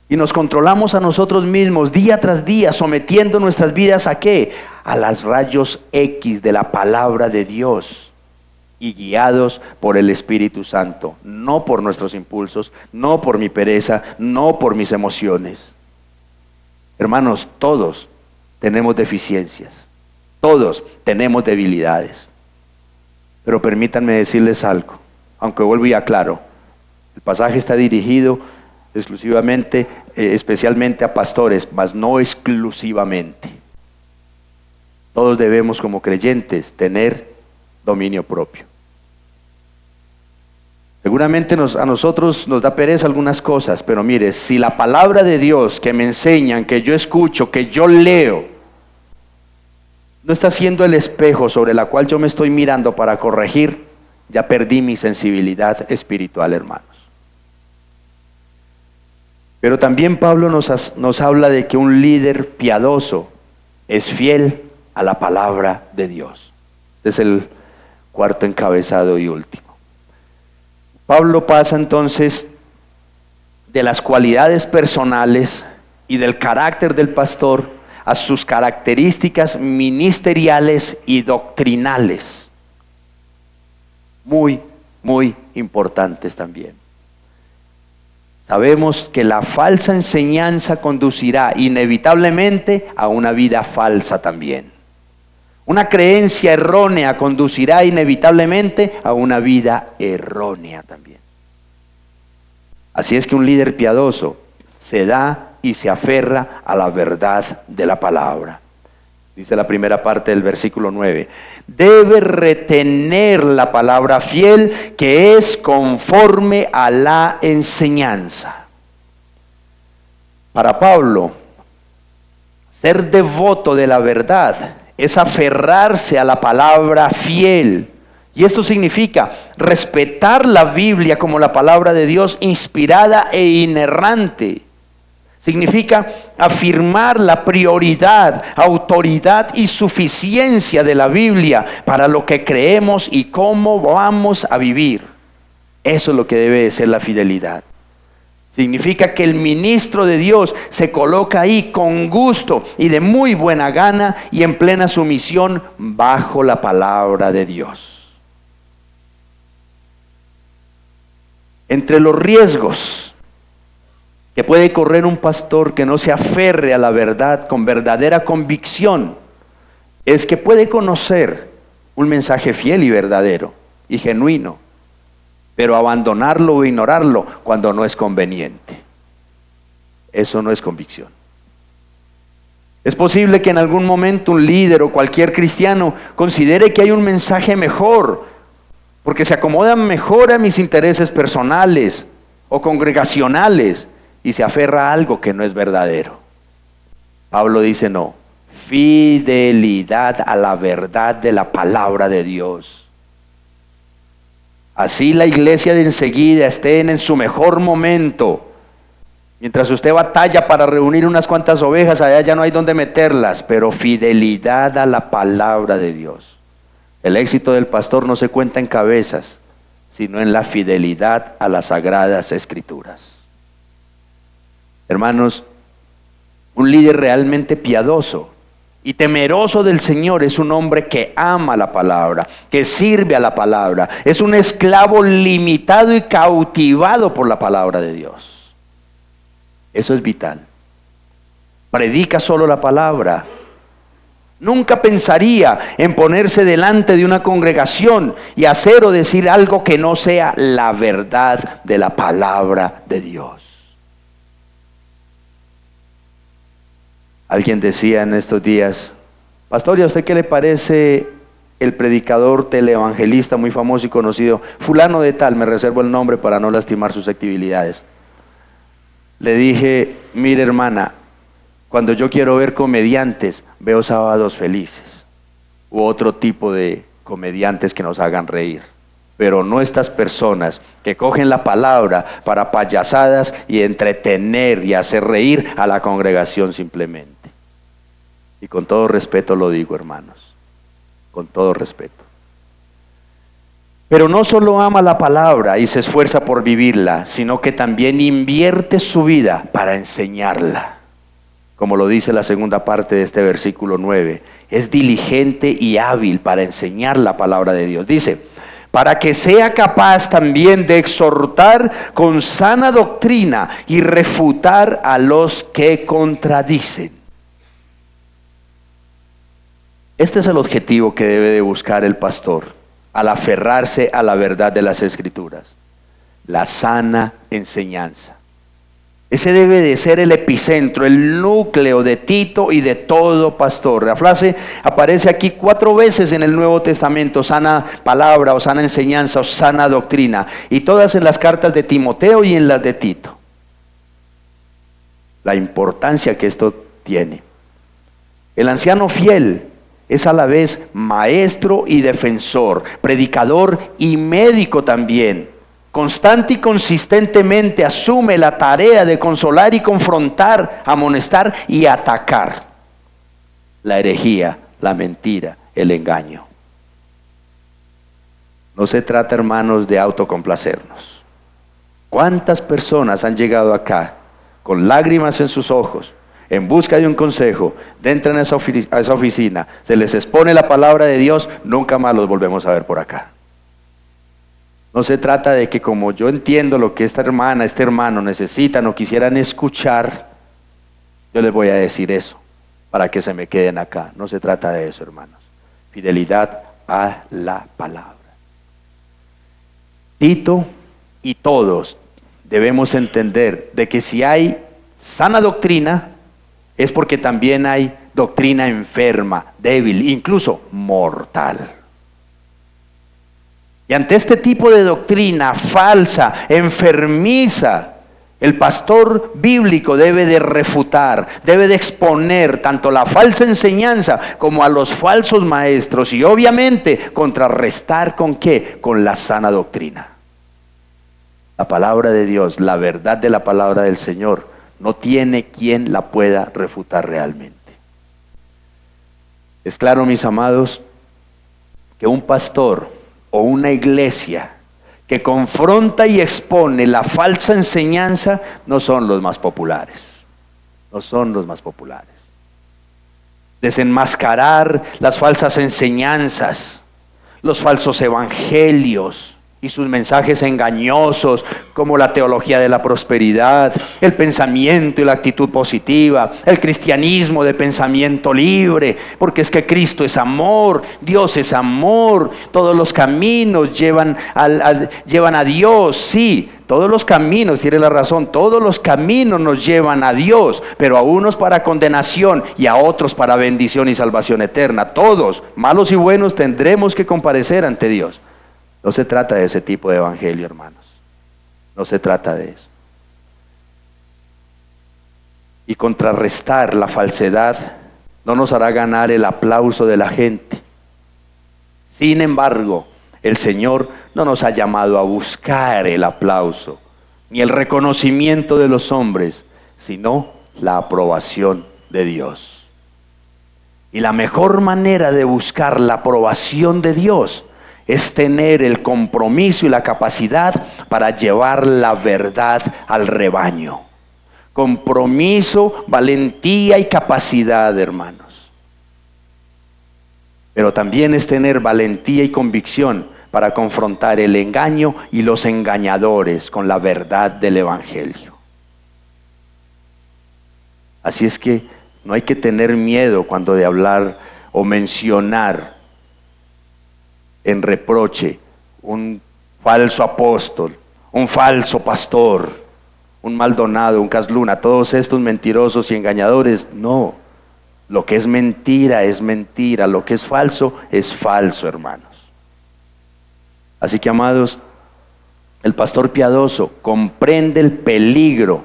Y nos controlamos a nosotros mismos día tras día, sometiendo nuestras vidas ¿a qué? A los rayos X de la palabra de Dios y guiados por el Espíritu Santo, no por nuestros impulsos, no por mi pereza, no por mis emociones. Hermanos, todos tenemos deficiencias. Todos tenemos debilidades, pero permítanme decirles algo, aunque vuelvo y aclaro, el pasaje está dirigido exclusivamente, especialmente a pastores, mas no exclusivamente. Todos debemos como creyentes tener dominio propio. Seguramente a nosotros nos da pereza algunas cosas, pero mire, si la palabra de Dios que me enseñan, que yo escucho, que yo leo, no está siendo el espejo sobre la cual yo me estoy mirando para corregir, ya perdí mi sensibilidad espiritual, hermanos. Pero también Pablo nos habla de que un líder piadoso es fiel a la palabra de Dios. Este es el cuarto encabezado y último. Pablo pasa entonces de las cualidades personales y del carácter del pastor a sus características ministeriales y doctrinales. Muy, muy importantes también. Sabemos que la falsa enseñanza conducirá inevitablemente a una vida falsa también. Una creencia errónea conducirá inevitablemente a una vida errónea también. Así es que un líder piadoso se da y se aferra a la verdad de la palabra. Dice la primera parte del versículo 9. Debe retener la palabra fiel que es conforme a la enseñanza. Para Pablo, ser devoto de la verdad es aferrarse a la palabra fiel. Y esto significa respetar la Biblia como la palabra de Dios inspirada e inerrante. Significa afirmar la prioridad, autoridad y suficiencia de la Biblia para lo que creemos y cómo vamos a vivir. Eso es lo que debe de ser la fidelidad. Significa que el ministro de Dios se coloca ahí con gusto y de muy buena gana y en plena sumisión bajo la palabra de Dios. Entre los riesgos que puede correr un pastor que no se aferre a la verdad con verdadera convicción, es que puede conocer un mensaje fiel y verdadero y genuino, pero abandonarlo o ignorarlo cuando no es conveniente. Eso no es convicción. Es posible que en algún momento un líder o cualquier cristiano considere que hay un mensaje mejor, porque se acomoda mejor a mis intereses personales o congregacionales, y se aferra a algo que no es verdadero. Pablo dice no, fidelidad a la verdad de la palabra de Dios. Así la iglesia de enseguida estén en su mejor momento. Mientras usted batalla para reunir unas cuantas ovejas, allá ya no hay donde meterlas, pero fidelidad a la palabra de Dios. El éxito del pastor no se cuenta en cabezas, sino en la fidelidad a las sagradas escrituras. Hermanos, un líder realmente piadoso y temeroso del Señor es un hombre que ama la palabra, que sirve a la palabra, es un esclavo limitado y cautivado por la palabra de Dios. Eso es vital. Predica solo la palabra. Nunca pensaría en ponerse delante de una congregación y hacer o decir algo que no sea la verdad de la palabra de Dios. Alguien decía en estos días: pastor, ¿y a usted qué le parece el predicador televangelista muy famoso y conocido, fulano de tal? Me reservo el nombre para no lastimar susceptibilidades. Le dije: mire, hermana, cuando yo quiero ver comediantes, veo Sábados Felices u otro tipo de comediantes que nos hagan reír, pero no estas personas que cogen la palabra para payasadas y entretener y hacer reír a la congregación simplemente. Y con todo respeto lo digo, hermanos, con todo respeto. Pero no solo ama la palabra y se esfuerza por vivirla, sino que también invierte su vida para enseñarla. Como lo dice la segunda parte de este versículo 9, es diligente y hábil para enseñar la palabra de Dios. Dice: para que sea capaz también de exhortar con sana doctrina y refutar a los que contradicen. Este es el objetivo que debe de buscar el pastor al aferrarse a la verdad de las Escrituras: la sana enseñanza. Ese debe de ser el epicentro, el núcleo de Tito y de todo pastor. La frase aparece aquí 4 veces en el Nuevo Testamento: sana palabra o sana enseñanza o sana doctrina, y todas en las cartas de Timoteo y en las de Tito. La importancia que esto tiene. El anciano fiel es a la vez maestro y defensor, predicador y médico también. Constante y consistentemente asume la tarea de consolar y confrontar, amonestar y atacar la herejía, la mentira, el engaño. No se trata, hermanos, de autocomplacernos. ¿Cuántas personas han llegado acá con lágrimas en sus ojos, en busca de un consejo, entran a esa oficina, se les expone la palabra de Dios, nunca más los volvemos a ver por acá? No se trata de que, como yo entiendo lo que esta hermana, este hermano necesitan o quisieran escuchar, yo les voy a decir eso para que se me queden acá. No se trata de eso, hermanos. Fidelidad a la palabra. Tito y todos debemos entender de que si hay sana doctrina, es porque también hay doctrina enferma, débil, incluso mortal. Y ante este tipo de doctrina falsa, enfermiza, el pastor bíblico debe de refutar, debe de exponer tanto la falsa enseñanza como a los falsos maestros, y obviamente contrarrestar ¿con qué? Con la sana doctrina. La palabra de Dios, la verdad de la palabra del Señor, no tiene quien la pueda refutar realmente. Es claro, mis amados, que un pastor o una iglesia que confronta y expone la falsa enseñanza no son los más populares. No son los más populares. Desenmascarar las falsas enseñanzas, los falsos evangelios y sus mensajes engañosos, como la teología de la prosperidad, el pensamiento y la actitud positiva, el cristianismo de pensamiento libre, porque es que Cristo es amor, Dios es amor, todos los caminos llevan a Dios, sí, todos los caminos, tiene la razón, todos los caminos nos llevan a Dios, pero a unos para condenación y a otros para bendición y salvación eterna. Todos, malos y buenos, tendremos que comparecer ante Dios. No se trata de ese tipo de evangelio, hermanos. No se trata de eso. Y contrarrestar la falsedad no nos hará ganar el aplauso de la gente. Sin embargo, el Señor no nos ha llamado a buscar el aplauso, ni el reconocimiento de los hombres, sino la aprobación de Dios. Y la mejor manera de buscar la aprobación de Dios es tener el compromiso y la capacidad para llevar la verdad al rebaño. Compromiso, valentía y capacidad, hermanos. Pero también es tener valentía y convicción para confrontar el engaño y los engañadores con la verdad del Evangelio. Así es que no hay que tener miedo cuando de hablar o mencionar en reproche un falso apóstol, un falso pastor, un Maldonado, un Casluna, todos estos mentirosos y engañadores. No, lo que es mentira, lo que es falso, hermanos. Así que, amados, el pastor piadoso comprende el peligro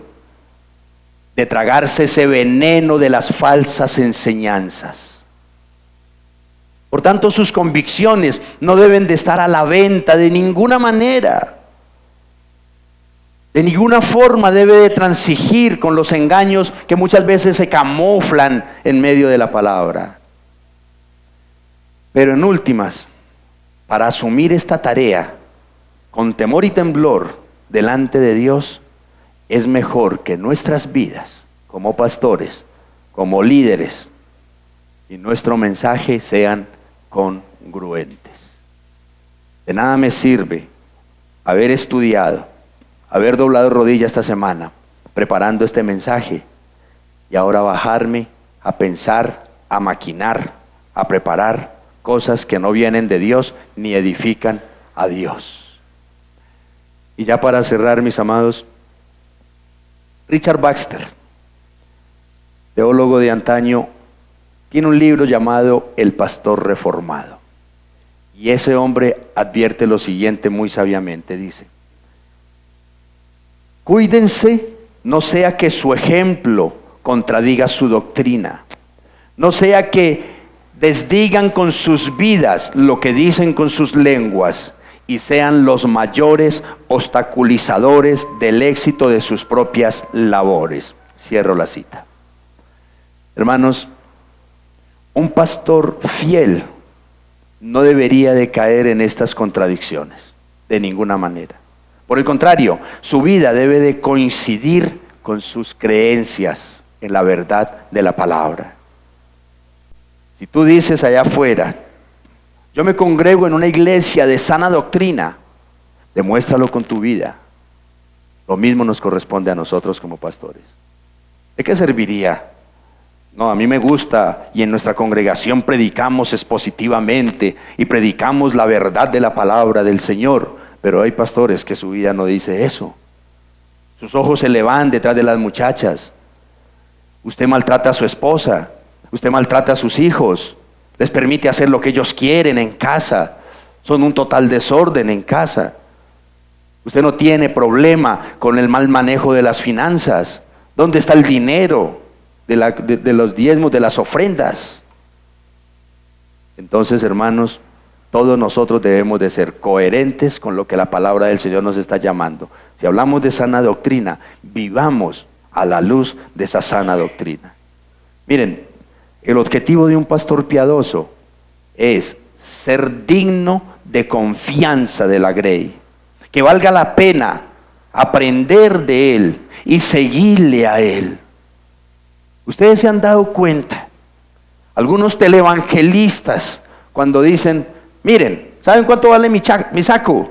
de tragarse ese veneno de las falsas enseñanzas. Por tanto, sus convicciones no deben de estar a la venta de ninguna manera. De ninguna forma debe de transigir con los engaños que muchas veces se camuflan en medio de la palabra. Pero en últimas, para asumir esta tarea con temor y temblor delante de Dios, es mejor que nuestras vidas como pastores, como líderes, y nuestro mensaje sean congruentes. De nada me sirve haber estudiado, haber doblado rodilla esta semana, preparando este mensaje, y ahora bajarme a pensar, a maquinar, a preparar cosas que no vienen de Dios ni edifican a Dios. Y ya para cerrar, mis amados, Richard Baxter, teólogo de antaño, tiene un libro llamado El Pastor Reformado. Y ese hombre advierte lo siguiente muy sabiamente, dice: cuídense, no sea que su ejemplo contradiga su doctrina, no sea que desdigan con sus vidas lo que dicen con sus lenguas y sean los mayores obstaculizadores del éxito de sus propias labores. Cierro la cita. Hermanos, un pastor fiel no debería de caer en estas contradicciones, de ninguna manera. Por el contrario, su vida debe de coincidir con sus creencias en la verdad de la palabra. Si tú dices allá afuera, yo me congrego en una iglesia de sana doctrina, demuéstralo con tu vida. Lo mismo nos corresponde a nosotros como pastores. ¿De qué serviría? No, a mí me gusta, y en nuestra congregación predicamos expositivamente y predicamos la verdad de la palabra del Señor, pero hay pastores que su vida no dice eso. Sus ojos se le van detrás de las muchachas. Usted maltrata a su esposa, usted maltrata a sus hijos, les permite hacer lo que ellos quieren en casa, son un total desorden en casa. Usted no tiene problema con el mal manejo de las finanzas. ¿Dónde está el dinero de los diezmos, de las ofrendas? Entonces, hermanos, todos nosotros debemos de ser coherentes con lo que la palabra del Señor nos está llamando. Si hablamos de sana doctrina, vivamos a la luz de esa sana doctrina. Miren, el objetivo de un pastor piadoso es ser digno de confianza de la grey, que valga la pena aprender de él y seguirle a él. Ustedes se han dado cuenta, algunos televangelistas, cuando dicen: miren, ¿saben cuánto vale mi saco?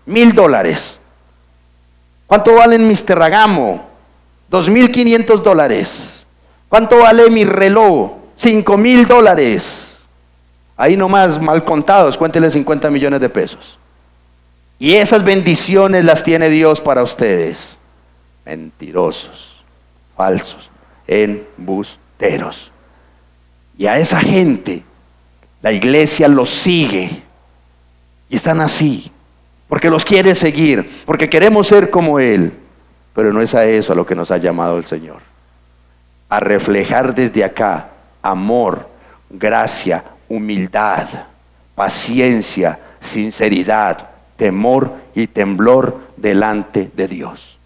$1,000. ¿Cuánto valen mis Terragamo? $2,500. ¿Cuánto vale mi reloj? $5,000. Ahí nomás, mal contados, cuéntele 50 millones de pesos. Y esas bendiciones las tiene Dios para ustedes. Mentirosos, falsos, embusteros. Y a esa gente la iglesia los sigue. Y están así, porque los quiere seguir, porque queremos ser como Él. Pero no es a eso a lo que nos ha llamado el Señor. A reflejar desde acá amor, gracia, humildad, paciencia, sinceridad, temor y temblor delante de Dios.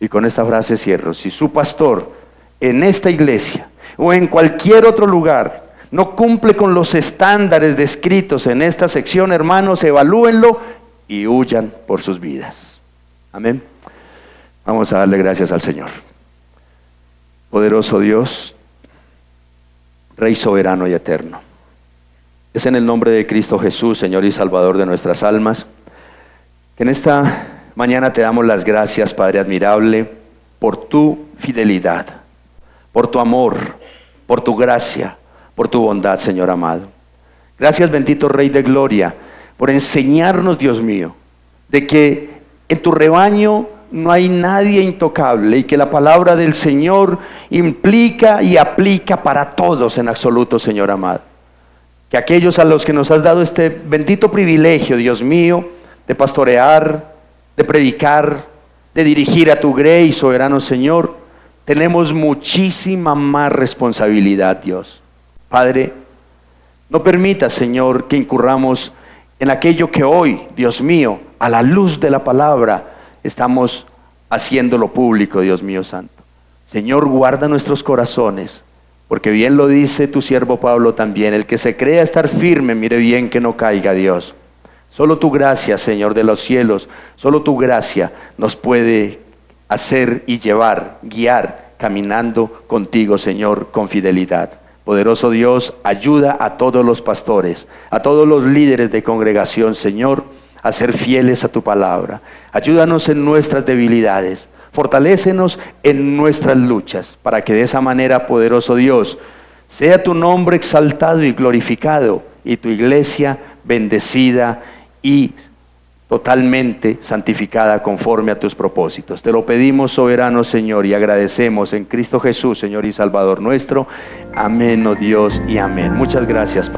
Y con esta frase cierro. Si su pastor en esta iglesia o en cualquier otro lugar no cumple con los estándares descritos en esta sección, hermanos, evalúenlo y huyan por sus vidas. Amén. Vamos a darle gracias al Señor. Poderoso Dios, Rey soberano y eterno. Es en el nombre de Cristo Jesús, Señor y Salvador de nuestras almas, que en esta mañana te damos las gracias, Padre admirable, por tu fidelidad, por tu amor, por tu gracia, por tu bondad, Señor amado. Gracias, bendito Rey de Gloria, por enseñarnos, Dios mío, de que en tu rebaño no hay nadie intocable y que la palabra del Señor implica y aplica para todos en absoluto, Señor amado. Que aquellos a los que nos has dado este bendito privilegio, Dios mío, de pastorear, de predicar, de dirigir a tu grey, soberano Señor, tenemos muchísima más responsabilidad, Dios. Padre, no permitas, Señor, que incurramos en aquello que hoy, Dios mío, a la luz de la palabra, estamos haciéndolo público, Dios mío santo. Señor, guarda nuestros corazones, porque bien lo dice tu siervo Pablo también, el que se crea estar firme, mire bien que no caiga, Dios. Solo tu gracia, Señor de los cielos, solo tu gracia nos puede hacer y llevar, guiar, caminando contigo, Señor, con fidelidad. Poderoso Dios, ayuda a todos los pastores, a todos los líderes de congregación, Señor, a ser fieles a tu palabra. Ayúdanos en nuestras debilidades, fortalécenos en nuestras luchas, para que de esa manera, poderoso Dios, sea tu nombre exaltado y glorificado, y tu iglesia bendecida y totalmente santificada conforme a tus propósitos. Te lo pedimos, soberano Señor, y agradecemos en Cristo Jesús, Señor y Salvador nuestro. Amén, oh Dios, y amén. Muchas gracias.